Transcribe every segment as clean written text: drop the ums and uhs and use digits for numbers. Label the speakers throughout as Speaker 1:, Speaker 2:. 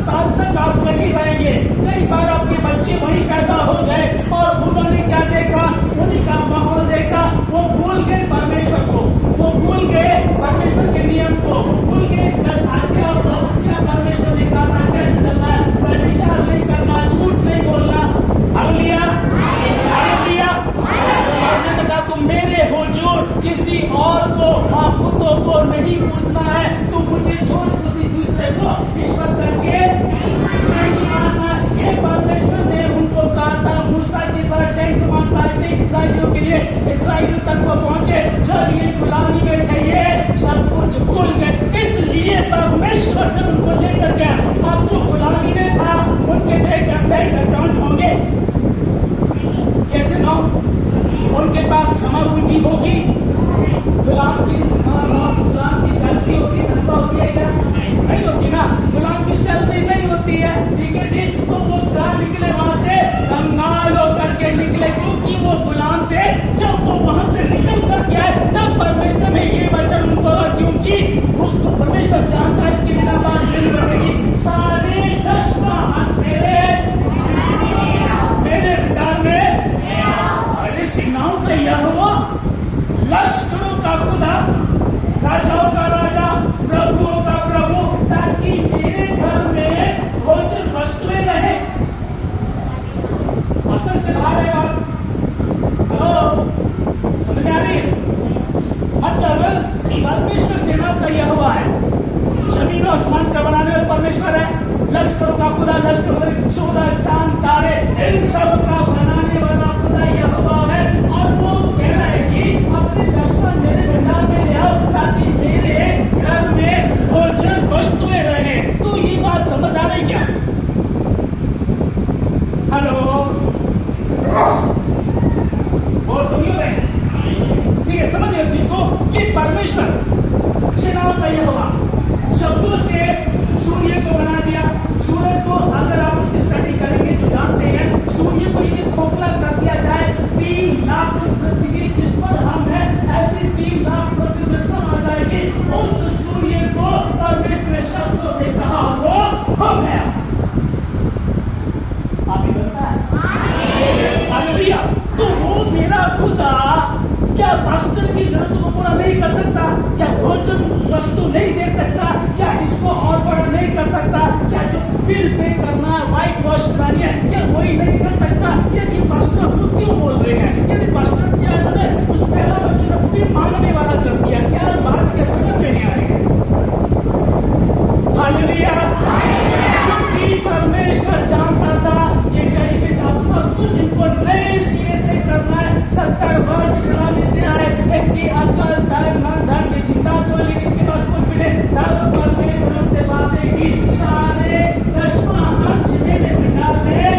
Speaker 1: साल तक आप कहीं रहेंगे। कई बार आपके बच्चे वहीं पैदा हो जाए और उन्होंने क्या देखा, उन्हीं का माहौल देखा, वो भूल गए परमेश्वर को, वो भूल गए परमेश्वर के नियम को, भूल गए 10 आज्ञाओं को। क्या परमेश्वर ने कहा था कैसे चलना है, व्यभिचार नहीं करना, झूठ नहीं बोलना। Hallelujah, hallelujah. और ने कहा तुम मेरे हो जो किसी और को, माबूदों को नहीं पूछना है, तुम मुझे छोड़ किसी दूसरे को ईश्वर करके नहीं मानना। ये परमेश्वर ने उनको कहा था मूसा की तरह 10 कमांड्स आए थे इस्राएलियों के लिए, इस्राएलियों तक वो पहुंचे। जब ये गुलामी में थे ये सब कुछ भूल गए। इसलिए परमेश्वर जब उनको लेकर गया, अब जो गुलामी में था उनके बैंक अकाउंट होंगे कैसे ना, उनके पास जमा पूंजी होगी, गुलाम की सैलरी होती है, तनख्वाह होती है क्या? नहीं होती ना, गुलाम की सैलरी नहीं होती है, ठीक है जी। तो वो कहाँ निकले, वहां से कंगाल होकर के निकले, क्योंकि वो गुलाम थे। जब वो वहां से निकल कर के आए तब परमेश्वर ने ये वचन उनको, क्योंकि उसको परमेश्वर जानता है इसके बिना बात नहीं बनेगी। सारे 10 मेरे भंडार में, अरे सेनाओं का यहोवा, लश्करों का खुदा, राजाओं का राजा, प्रभुओं का प्रभु, ताकि मेरे घर में भोजन वस्तुएं रहे। अकल से बाहर है बात, हेलो, समझ में आ रही है? मतलब परमेश्वर सेनाओं का यहोवा है, जमीन और आसमान का बनाने वाला परमेश्वर है, लश्करों का खुदा, लश्करों, सूरज चांद तारे, इन सब का बनाने वाला खुदा यहोवा है। और वो कह रहा है कि अपने दशमन मेरे भंडार में ले आओ ताकि मेरे घर में भोजन वस्तुएं रहे। तो ये बात समझ आ रही क्या? हेलो, बोल तो नहीं हो रहे? ठीक है, समझ इस चीज को कि परमेश्वर सेनाओं का यहोवा शब्दों से सूर्य को बना दिया। सूरज को अगर आप उसकी स्टडी करेंगे जो जानते हैं, सूर्य को यदि खोखला कर दिया जाए, 3 लाख पृथ्वी जिस पर हम हैं, ऐसी 3 लाख पृथ्वी समा जाएगी। उस सूर्य को परमेश्वर शब्दों से कहा वो हो गया। आप ही बोलता है हालेलुया। तो वो मेरा खुदा क्या पास्टर की जरूरत को पूरा नहीं कर सकता? क्या भोजन वस्तु नहीं दे सकता? क्या इसको और बड़ा नहीं कर सकता? क्या जो बिल पे करना है, व्हाइट वॉश करानी है, क्या वही नहीं कर सकता? यदि पास्टर लोग क्यों बोल रहे हैं? यदि पास्टर क्या है, कुछ पहला वचन भी मांगने वाला कर दिया, क्या बात के समझ में नहीं आ रही है? हालेलुया। क्योंकि परमेश्वर जानता था ये कहीं आप सब कुछ इनको नए सिरे से करना है। 70 वर्ष गुलामी से आए, इनकी अकल धन की चिंता तो, लेकिन इनके पास कुछ मिले तब परमेश्वर से बातें की। सारे 10वां अंश मेरे भंडार में,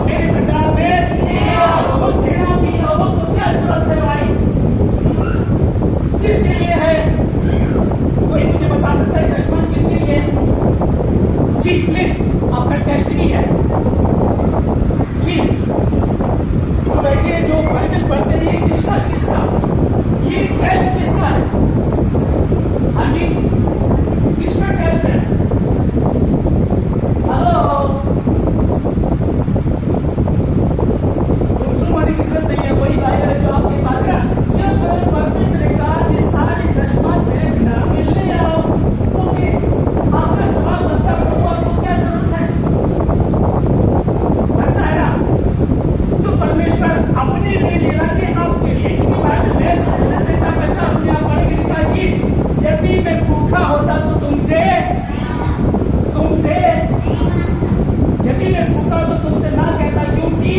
Speaker 1: मेरे भंडार में उस सेना की यहोवा को क्या जरूरत है भाई? किसके लिए है? कोई मुझे बता सकता है 10वां किसके लिए? जी प्लीज, आपका टेस्ट नहीं है जी, तो बैठिए, जो बाइबल पढ़ते रहिए, किसका किसका ये टेस्ट किसका है? हाँ जी, किसका टेस्ट है? हेलो, सुनवाने की जरूरत नहीं है, वही बाइबल है जो आपके पास है। जब परमेश्वर ने कहा कि सारे 10वां मेरे भंडार में ले आओ, ओके, आपका सवाल बनता है प्रभु आपको क्या जरूरत है? बनता है ना? तो परमेश्वर अपने लिए ले रहा है आपके लिए, क्योंकि बाइबल में का बच्चा सुनिए आप पढ़ेंगे, लिखा है कि यदि मैं भूखा होता तो तुमसे यदि मैं भूखा तो तुमसे ना कहता, क्योंकि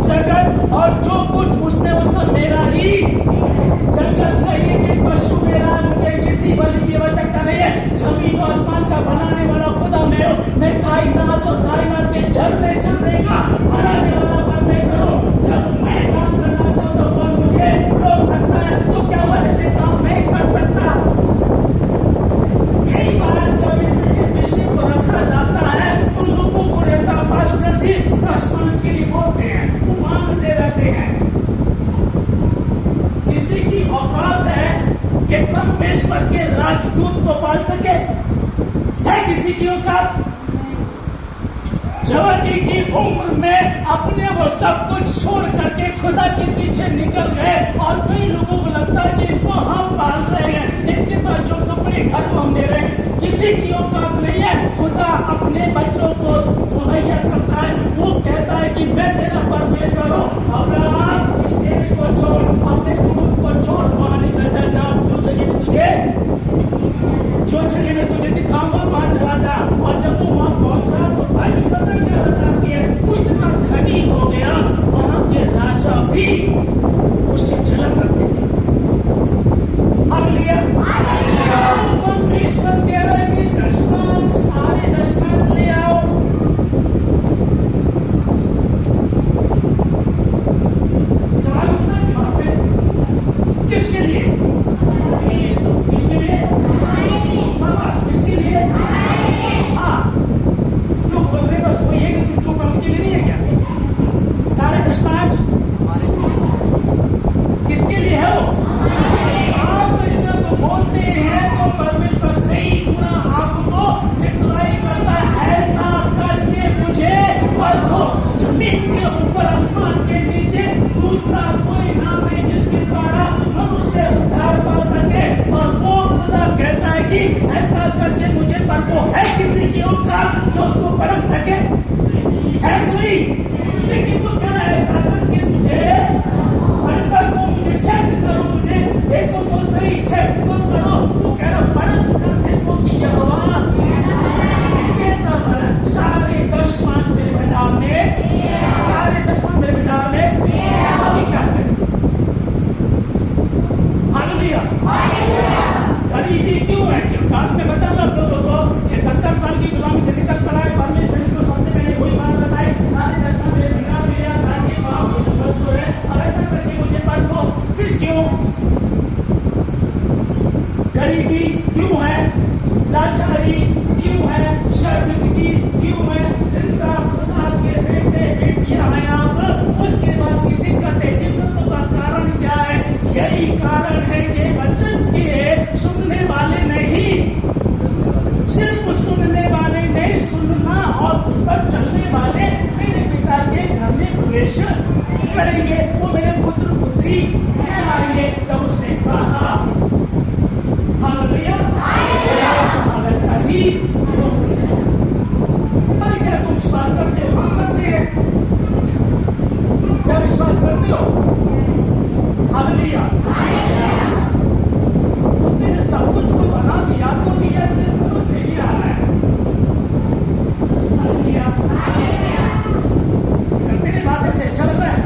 Speaker 1: जगत और जो कुछ उसमें वो सब मेरा ही। जगत का एक पशु मेरा, मुझे किसी बलि की आवश्यकता नहीं है। जमीन और आसमान का बनाने वाला खुदा मैं हूं। मैं कायनात और कायनात के झरने का बनाने वाला परमेश्वर हूं। जब मैं काम करना चाहूं तो कौन मुझे रोक सकता है? तो क्या वह ऐसे काम नहीं कर सकता? कई बार जब इस विषय को रखा जाता है तो लोगों को रहता पास्टर जी आसमान के लिए बोलते हैं, वो मांगते रहते हैं। किसी की औकात है कि परमेश्वर के राजदूत को पाल सके? है किसी की औकात? जवानी की उम्र में अपने वो सब कुछ छोड़ करके खुदा के पीछे निकल गए, और कई लोगों को लगता है कि इनको हम पाल रहे हैं, इनके पास जो कपड़े घर में हम दे रहे हैं, किसी की औकात नहीं है। खुदा अपने बच्चों को मुहैया करता है, वो कहता है कि मैं तेरा परमेश्वर हूँ। अब्राहम इस देश को छोड़, अपने कुटुंब को छोड़, वहां निकल जा, जहाँ जो जगह में तुझे दिखाऊंगा वहां चला जा। और जब वो वहां पहुंचा तो भाई पता क्या बताती है, वो इतना धनी हो गया, वहां के राजा भी उससे जलन करते थे। हालेलुया, परमेश्वर कह रहा है कि दशमांश, सारे दशमांश ले आओ। सवाल उठना है वहां पे, किसके लिए? किसके लिए? समाज, किसके लिए? हाँ, जो बोल रहे बस वो ये कि चुप उनके लिए नहीं है क्या? सारे दशमांश किसके लिए है वो? आप जब बोलते हैं तो परमेश्वर कई गुना आपको रिप्लाई करता है, ऐसा करके मुझे परखो। जमीन के ऊपर, आसमान के नीचे दूसरा कोई नाम है जिसके द्वारा हम उससे उद्धार पा सके, और वो खुदा कहता है कि ऐसा करके मुझे परखो। है किसी की औकात जो उसको परख सके? है कोई? लेकिन वो कह रहा है ऐसा करके मुझे परखो, मुझे चेक करो, मुझे देखो तो सही, चेक तो करो। वो कह रहा परख कर देखो कि यहोवा कैसा भला। सारे दशमांश मेरे भंडार में, सारे दशमांश मेरे भंडार में, अभी क्या करें? हालेलुया, गरीबी क्यों है? क्यों काम में बता लो लोगों को, ये 70 साल की गुलामी से निकल कर आए, परमेश्वर को सबसे पहले वही बात बताए, सारे दशमांश मेरे भंडार में लिया ताकि वहां जो वस्तु है, और ऐसा करके मुझे परखो। फिर क्यों गरीबी क्यों है? लाचारी क्यों है? शर्मिंदगी क्यों है? जिनका खुदा के बेटे बेटियां हैं आप, उसके बाद की दिक्कतों का कारण क्या है? यही कारण है कि वचन के सुनने वाले नहीं, सिर्फ सुनने वाले नहीं, सुनना और उस पर चलने वाले मेरे पिता के घर में प्रवेश करेंगे, वो मेरे पुत्र पुत्री कहलाएंगे। तब उसने कहा हालेलुया, वैसा ही क्या तुम विश्वास करते हो? हम करते हैं। क्या विश्वास करते हो? हालेलुया, उसने जो सब कुछ को बना दिया तो दिया, समझ नहीं आ रहा है। हालेलुया, करते नहीं बात ऐसे अच्छा लग रहा है।